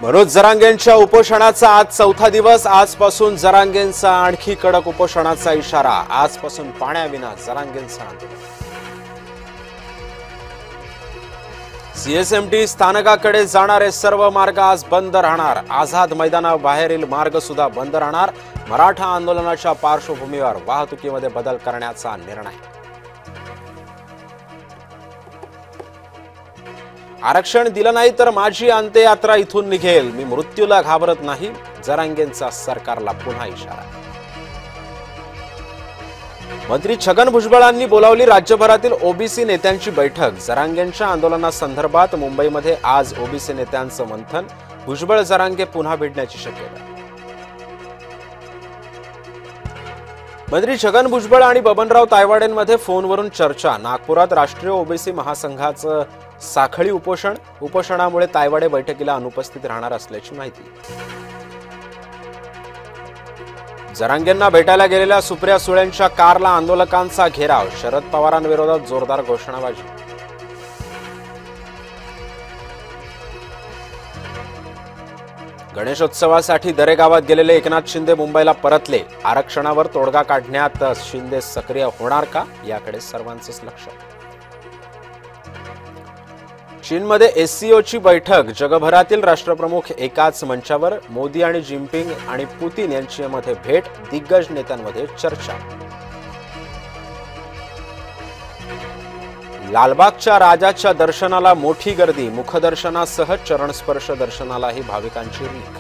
मनोज जरांगेंच्या उपोषणाचा आज चौथा दिवस। आजपासून जरांगेंचा आणखी कडक उपोषणाचा इशारा। आजपासून पाण्याविना जरांगेंचं आंदोलन। सीएसएमटी स्थानकाकडे जाणारे सर्व मार्ग आज बंद राहणार। आझाद मैदानाबाहेरील मार्ग सुद्धा बंद राहणार। मराठा आंदोलनाच्या पार्श्वभूमीवर वाहतुकीमध्ये बदल करण्याचा निर्णय। आरक्षण दिलं नाही तर माझी अंत्ययात्रा इथून निघेल। मी मृत्यूला घाबरत नाही। जरांगेंचा सरकारला पुन्हा इशारा। मंत्री छगन भुजबळांनी बोलावली राज्यभरातील ओबीसी नेत्यांची बैठक। जरांगेंच्या आंदोलनासंदर्भात मुंबईमध्ये आज ओबीसी नेत्यांचं मंथन। भुजबळ जरांगे पुन्हा भेटण्याची शक्यता। मंत्री छगन भुजबळ आणि बबनराव तायवाडेंमध्ये फोनवरून चर्चा। नागपुरात राष्ट्रीय ओबीसी महासंघाचं साखळी उपोषण। उपोषणामुळे तायवाडे बैठकीला अनुपस्थित राहणार असल्याची माहिती। जरांगेंना भेटायला गेलेल्या सुप्रिया सुळेंच्या कारला आंदोलकांचा घेराव। शरद पवारांविरोधात जोरदार घोषणाबाजी। गणेशोत्सवासाठी दरेगावात गेलेले एकनाथ शिंदे मुंबईला परतले। आरक्षणावर तोडगा काढण्यात शिंदे सक्रिय होणार का, याकडे सर्वांचंच लक्ष। चीनमध्ये एससीओची बैठक। जगभरातील राष्ट्रप्रमुख एकाच मंचावर। मोदी आणि जिनपिंग आणि पुतीन यांच्यामध्ये भेट। दिग्गज नेत्यांमध्ये चर्चा। लालबागच्या राजाच्या दर्शनाला मोठी गर्दी। मुखदर्शनासह चरणस्पर्श दर्शनालाही भाविकांची रीघ।